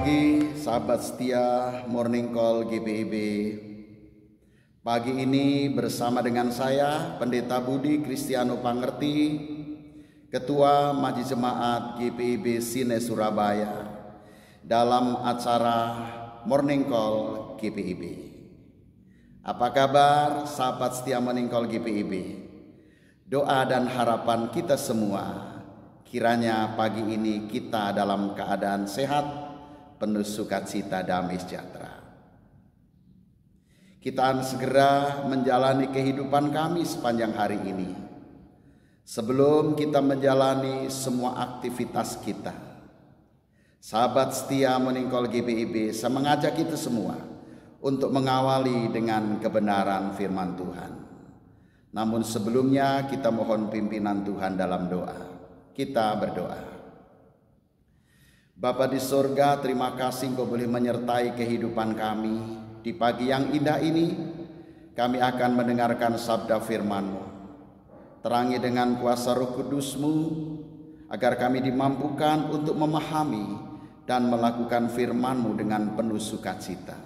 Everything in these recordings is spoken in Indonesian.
pagi, sahabat setia Morning Call GPIB. Pagi ini bersama dengan saya, Pendeta Budi Kristiano Pangerti, Ketua Majelis Jemaat GPIB Sine Surabaya, dalam acara Morning Call GPIB. Apa kabar sahabat setia Morning Call GPIB? Doa dan harapan kita semua, kiranya pagi ini kita dalam keadaan sehat, penuh sukacita, damai sejahtera. Kita akan segera menjalani kehidupan kami sepanjang hari ini. Sebelum kita menjalani semua aktivitas kita, sahabat setia Morning Call GPIB, saya mengajak kita semua untuk mengawali dengan kebenaran firman Tuhan. Namun sebelumnya kita mohon pimpinan Tuhan dalam doa. Kita berdoa. Bapa di sorga, terima kasih Engkau boleh menyertai kehidupan kami. Di pagi yang indah ini, kami akan mendengarkan sabda firman-Mu. Terangi dengan kuasa Roh Kudus-Mu, agar kami dimampukan untuk memahami dan melakukan firman-Mu dengan penuh sukacita.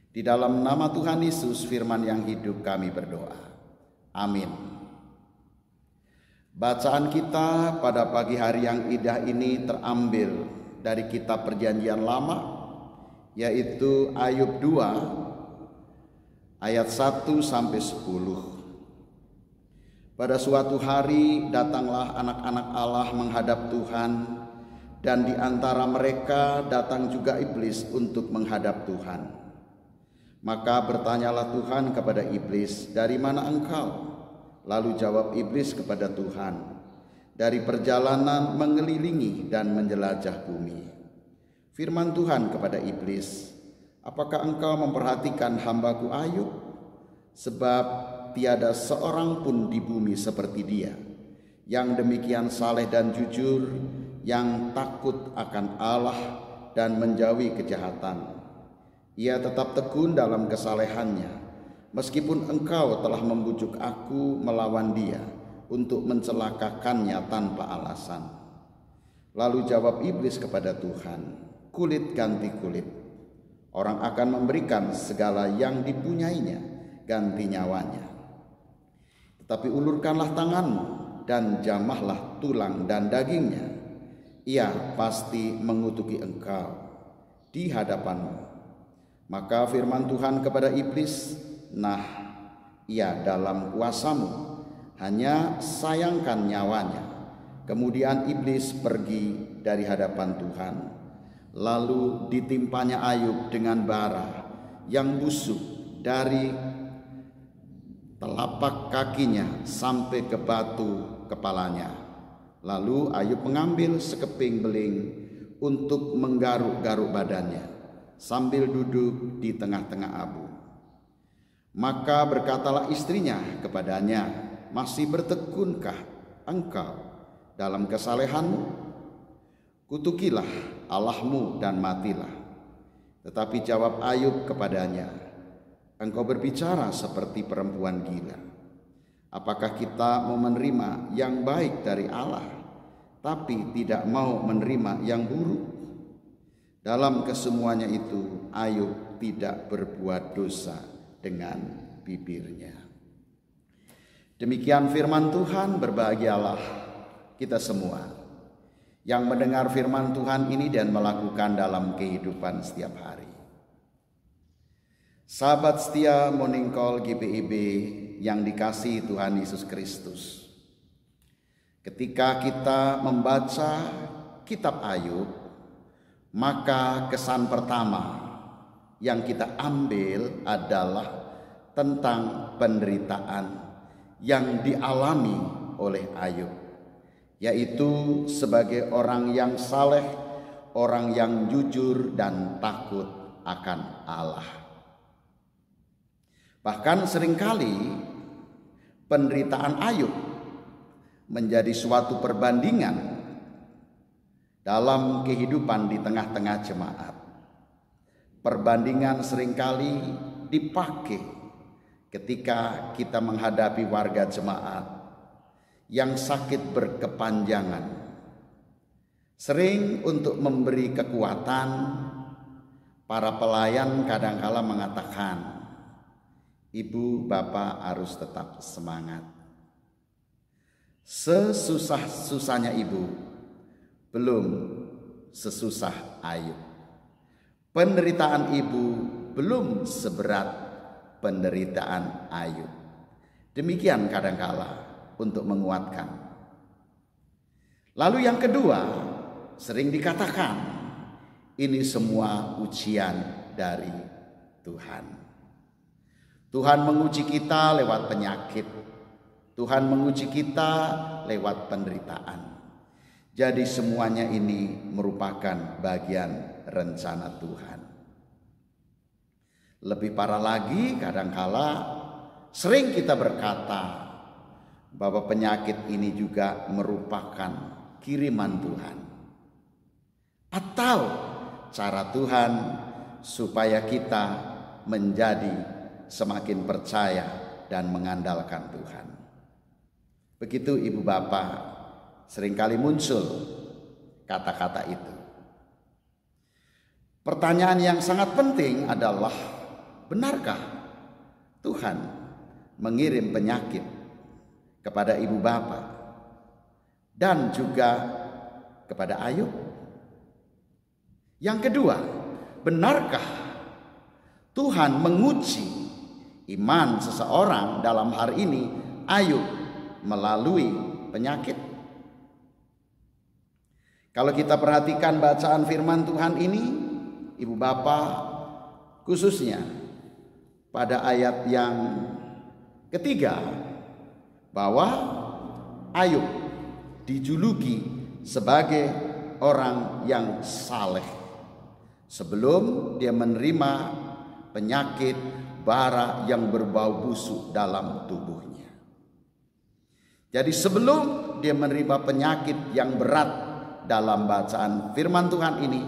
Di dalam nama Tuhan Yesus, firman yang hidup, kami berdoa. Amin. Bacaan kita pada pagi hari yang indah ini terambil dari kitab Perjanjian Lama, yaitu Ayub 2 ayat 1 sampai 10. Pada suatu hari datanglah anak-anak Allah menghadap Tuhan, dan di antara mereka datang juga iblis untuk menghadap Tuhan. Maka bertanyalah Tuhan kepada iblis, "Dari mana engkau?" Lalu jawab iblis kepada Tuhan, "Dari perjalanan mengelilingi dan menjelajah bumi." Firman Tuhan kepada iblis, "Apakah engkau memperhatikan hambaku Ayub? Sebab tiada seorang pun di bumi seperti dia, yang demikian saleh dan jujur, yang takut akan Allah dan menjauhi kejahatan. Ia tetap tekun dalam kesalehannya, meskipun engkau telah membujuk aku melawan dia untuk mencelakakannya tanpa alasan." Lalu jawab iblis kepada Tuhan, "Kulit ganti kulit. Orang akan memberikan segala yang dipunyainya ganti nyawanya. Tetapi ulurkanlah tanganmu dan jamahlah tulang dan dagingnya. Ia pasti mengutuki engkau di hadapanmu." Maka firman Tuhan kepada iblis, "Nah, ia dalam kuasamu, hanya sayangkan nyawanya." Kemudian iblis pergi dari hadapan Tuhan. Lalu ditimpanya Ayub dengan bara yang busuk dari telapak kakinya sampai ke batu kepalanya. Lalu Ayub mengambil sekeping beling untuk menggaruk-garuk badannya sambil duduk di tengah-tengah abu. Maka berkatalah istrinya kepadanya, "Masih bertekunkah engkau dalam kesalehanmu? Kutukilah Allahmu dan matilah." Tetapi jawab Ayub kepadanya, "Engkau berbicara seperti perempuan gila. Apakah kita mau menerima yang baik dari Allah, tapi tidak mau menerima yang buruk?" Dalam kesemuanya itu, Ayub tidak berbuat dosa dengan bibirnya. Demikian firman Tuhan. Berbahagialah kita semua yang mendengar firman Tuhan ini dan melakukan dalam kehidupan setiap hari. Sahabat setia Morning Call GPIB yang dikasihi Tuhan Yesus Kristus, ketika kita membaca kitab Ayub, maka kesan pertama yang kita ambil adalah tentang penderitaan yang dialami oleh Ayub, yaitu sebagai orang yang saleh, orang yang jujur dan takut akan Allah. Bahkan seringkali penderitaan Ayub menjadi suatu perbandingan dalam kehidupan di tengah-tengah jemaat. Perbandingan seringkali dipakai ketika kita menghadapi warga jemaat yang sakit berkepanjangan, sering untuk memberi kekuatan para pelayan kadangkala mengatakan, ibu bapak harus tetap semangat. Sesusah-susahnya ibu belum sesusah Ayub. Penderitaan ibu belum seberat penderitaan Ayub. Demikian kadangkala untuk menguatkan. Lalu yang kedua, sering dikatakan ini semua ujian dari Tuhan. Tuhan menguji kita lewat penyakit. Tuhan menguji kita lewat penderitaan. Jadi semuanya ini merupakan bagian rencana Tuhan. Lebih parah lagi, kadangkala sering kita berkata bahwa penyakit ini juga merupakan kiriman Tuhan. Atau cara Tuhan supaya kita menjadi semakin percaya dan mengandalkan Tuhan. Begitu ibu bapak, seringkali muncul kata-kata itu. Pertanyaan yang sangat penting adalah, benarkah Tuhan mengirim penyakit kepada ibu bapak dan juga kepada Ayub? Yang kedua, benarkah Tuhan menguji iman seseorang, dalam hari ini Ayub, melalui penyakit? Kalau kita perhatikan bacaan firman Tuhan ini, ibu bapak, khususnya pada ayat yang ketiga, bahwa Ayub dijuluki sebagai orang yang saleh sebelum dia menerima penyakit bara yang berbau busuk dalam tubuhnya. Jadi sebelum dia menerima penyakit yang berat dalam bacaan firman Tuhan ini,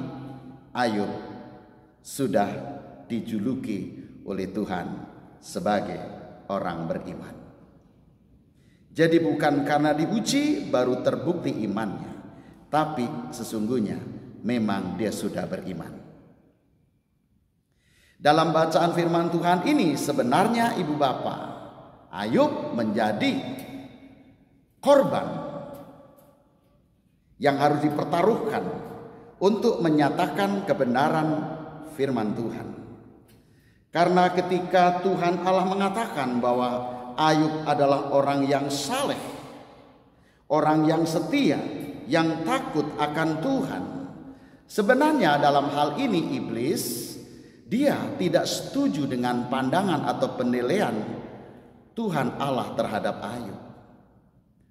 Ayub sudah dijuluki oleh Tuhan sebagai orang beriman. Jadi bukan karena diuji baru terbukti imannya, tapi sesungguhnya memang dia sudah beriman. Dalam bacaan firman Tuhan ini sebenarnya ibu bapak, Ayub menjadi korban yang harus dipertaruhkan untuk menyatakan kebenaran firman Tuhan. Karena ketika Tuhan Allah mengatakan bahwa Ayub adalah orang yang saleh, orang yang setia, yang takut akan Tuhan, sebenarnya dalam hal ini iblis, dia tidak setuju dengan pandangan atau penilaian Tuhan Allah terhadap Ayub.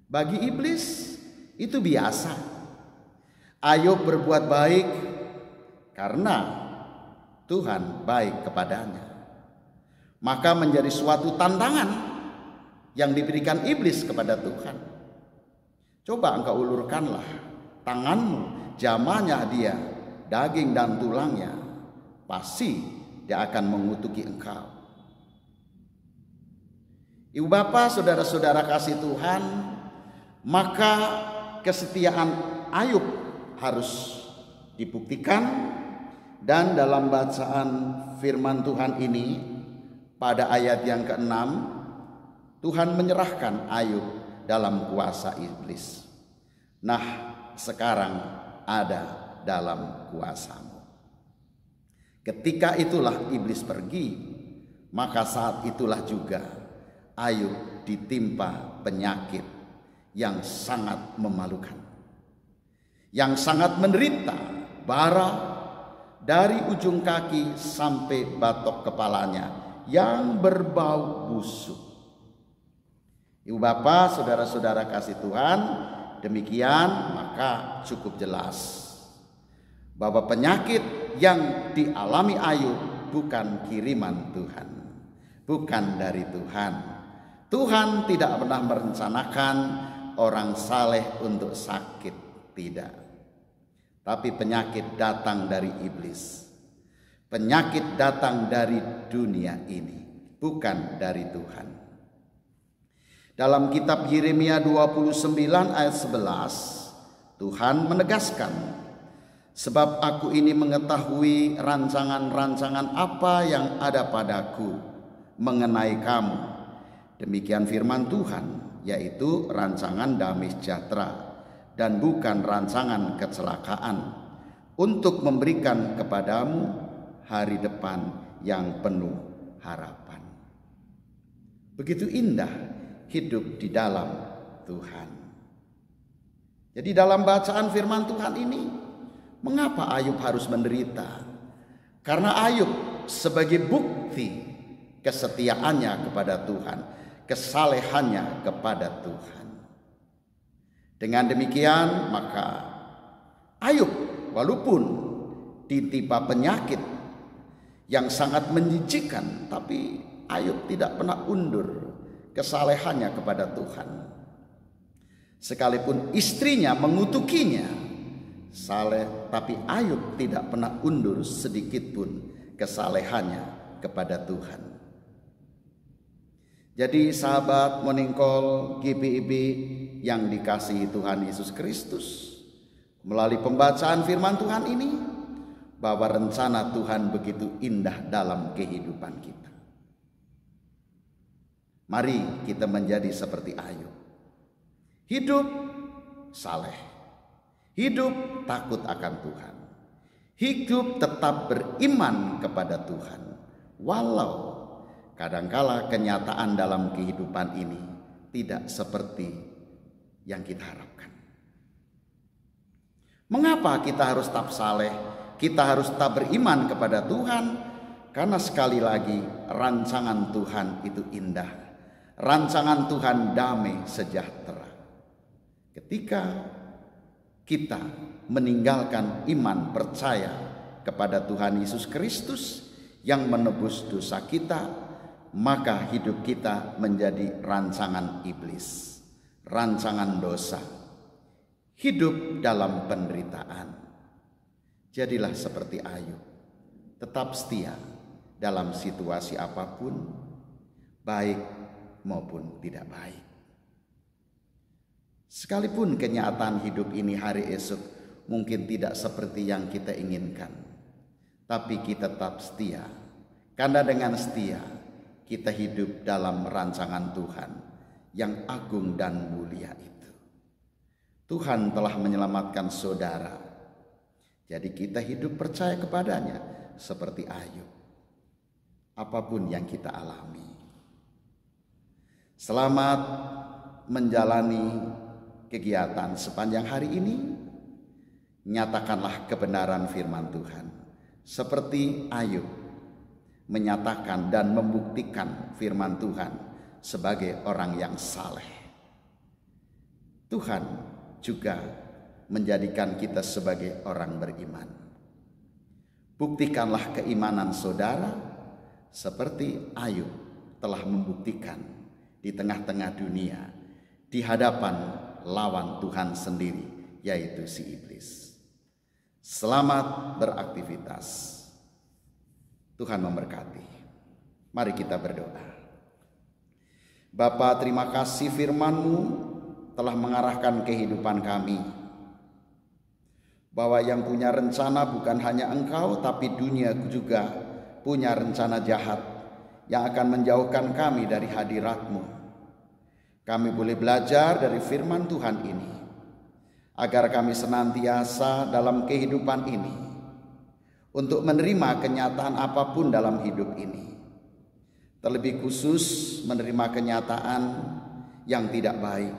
Bagi iblis itu biasa. Ayub berbuat baik karena Tuhan baik kepadanya. Maka menjadi suatu tantangan yang diberikan iblis kepada Tuhan. Coba engkau ulurkanlah tanganmu, jamahnya dia, daging dan tulangnya, pasti dia akan mengutuki engkau. Ibu bapak, saudara-saudara kasih Tuhan, maka kesetiaan Ayub harus dibuktikan. Dan dalam bacaan firman Tuhan ini pada ayat yang ke-6, Tuhan menyerahkan Ayub dalam kuasa iblis. Nah, sekarang ada dalam kuasamu. Ketika itulah iblis pergi, maka saat itulah juga Ayub ditimpa penyakit yang sangat memalukan, yang sangat menderita, bara dari ujung kaki sampai batok kepalanya yang berbau busuk. Ibu bapak, saudara-saudara kasih Tuhan, demikian maka cukup jelas bahwa penyakit yang dialami Ayub bukan kiriman Tuhan, bukan dari Tuhan. Tuhan tidak pernah merencanakan orang saleh untuk sakit, tidak. Tapi penyakit datang dari iblis. Penyakit datang dari dunia ini, bukan dari Tuhan. Dalam kitab Yeremia 29 ayat 11, Tuhan menegaskan, Sebab aku ini mengetahui rancangan-rancangan apa yang ada padaku mengenai kamu. Demikian firman Tuhan, yaitu rancangan damai sejahtera dan bukan rancangan kecelakaan, untuk memberikan kepadamu hari depan yang penuh harapan. Begitu indah hidup di dalam Tuhan. Jadi dalam bacaan firman Tuhan ini, mengapa Ayub harus menderita? Karena Ayub sebagai bukti kesetiaannya kepada Tuhan, kesalehannya kepada Tuhan. Dengan demikian maka Ayub walaupun ditimpa penyakit yang sangat menjijikkan, tapi Ayub tidak pernah undur kesalehannya kepada Tuhan. Sekalipun istrinya mengutukinya, saleh, tapi Ayub tidak pernah undur sedikit pun kesalehannya kepada Tuhan. Jadi sahabat Morning Call GPIB yang dikasihi Tuhan Yesus Kristus, melalui pembacaan firman Tuhan ini, bahwa rencana Tuhan begitu indah dalam kehidupan kita. Mari kita menjadi seperti Ayub. Hidup saleh, hidup takut akan Tuhan, hidup tetap beriman kepada Tuhan, walau kadangkala kenyataan dalam kehidupan ini tidak seperti yang kita harapkan. Mengapa kita harus tetap saleh? Kita harus tetap beriman kepada Tuhan, karena sekali lagi rancangan Tuhan itu indah. Rancangan Tuhan damai sejahtera. Ketika kita meninggalkan iman percaya kepada Tuhan Yesus Kristus yang menebus dosa kita, maka hidup kita menjadi rancangan iblis, rancangan dosa, hidup dalam penderitaan. Jadilah seperti Ayub, tetap setia dalam situasi apapun, baik maupun tidak baik. Sekalipun kenyataan hidup ini hari esok mungkin tidak seperti yang kita inginkan, tapi kita tetap setia, karena dengan setia kita hidup dalam rancangan Tuhan yang agung dan mulia itu. Tuhan telah menyelamatkan saudara, jadi kita hidup percaya kepadanya seperti Ayub, apapun yang kita alami. Selamat menjalani kegiatan sepanjang hari ini. Nyatakanlah kebenaran firman Tuhan seperti Ayub menyatakan dan membuktikan firman Tuhan sebagai orang yang saleh. Tuhan juga menjadikan kita sebagai orang beriman. Buktikanlah keimanan saudara seperti Ayub telah membuktikan di tengah-tengah dunia, di hadapan lawan Tuhan sendiri, yaitu si iblis. Selamat beraktivitas. Tuhan memberkati. Mari kita berdoa. Bapa, terima kasih firman-Mu telah mengarahkan kehidupan kami, bahwa yang punya rencana bukan hanya Engkau, tapi dunia juga punya rencana jahat yang akan menjauhkan kami dari hadirat-Mu. Kami boleh belajar dari firman Tuhan ini, agar kami senantiasa dalam kehidupan ini untuk menerima kenyataan apapun dalam hidup ini. Terlebih khusus menerima kenyataan yang tidak baik.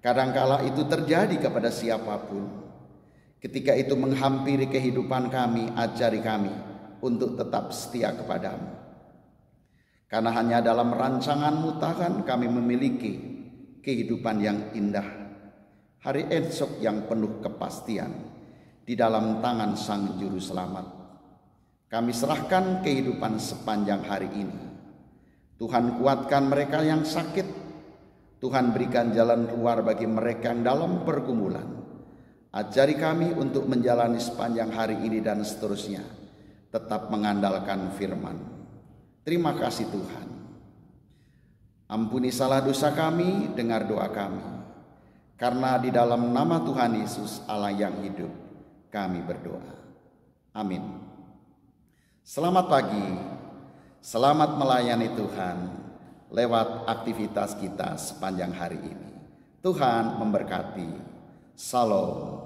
Kadangkala itu terjadi kepada siapapun. Ketika itu menghampiri kehidupan kami, ajari kami untuk tetap setia kepadamu. Karena hanya dalam rancangan-Mu Tuhan kami memiliki kehidupan yang indah, hari esok yang penuh kepastian di dalam tangan Sang Juru Selamat. Kami serahkan kehidupan sepanjang hari ini. Tuhan kuatkan mereka yang sakit. Tuhan berikan jalan keluar bagi mereka yang dalam pergumulan. Ajari kami untuk menjalani sepanjang hari ini dan seterusnya, tetap mengandalkan firman. Terima kasih Tuhan. Ampuni salah dosa kami, dengar doa kami. Karena di dalam nama Tuhan Yesus Allah yang hidup, kami berdoa. Amin. Selamat pagi, selamat melayani Tuhan lewat aktivitas kita sepanjang hari ini. Tuhan memberkati. Shalom.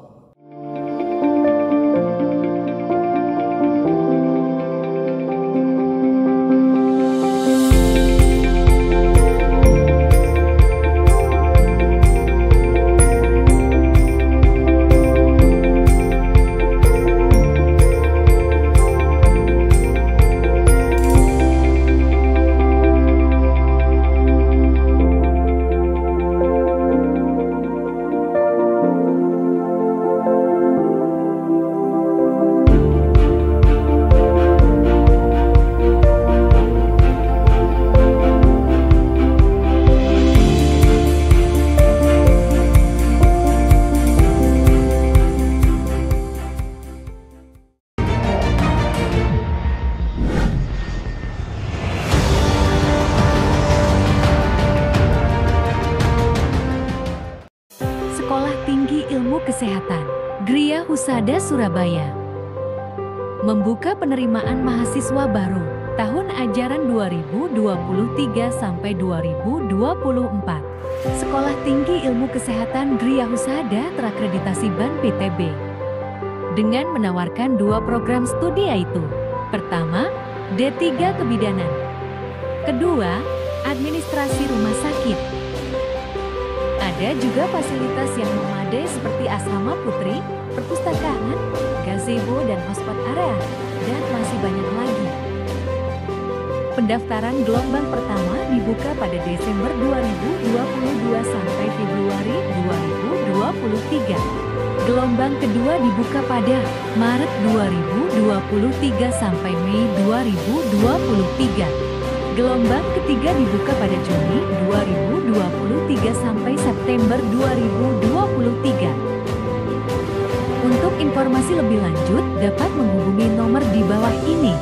Sekolah Tinggi Ilmu Kesehatan Gria Husada Surabaya membuka penerimaan mahasiswa baru tahun ajaran 2023 sampai 2024. Sekolah Tinggi Ilmu Kesehatan Gria Husada terakreditasi BAN PTB dengan menawarkan 2 program studi yaitu: pertama, D3 Kebidanan, kedua, Administrasi Rumah Sakit. Ada juga fasilitas yang memadai seperti asrama putri, perpustakaan, gazebo dan hotspot area, dan masih banyak lagi. Pendaftaran gelombang pertama dibuka pada Desember 2022 sampai Februari 2023. Gelombang kedua dibuka pada Maret 2023 sampai Mei 2023. Gelombang ketiga dibuka pada Juni 2023 sampai September 2023. Untuk informasi lebih lanjut dapat menghubungi nomor di bawah ini.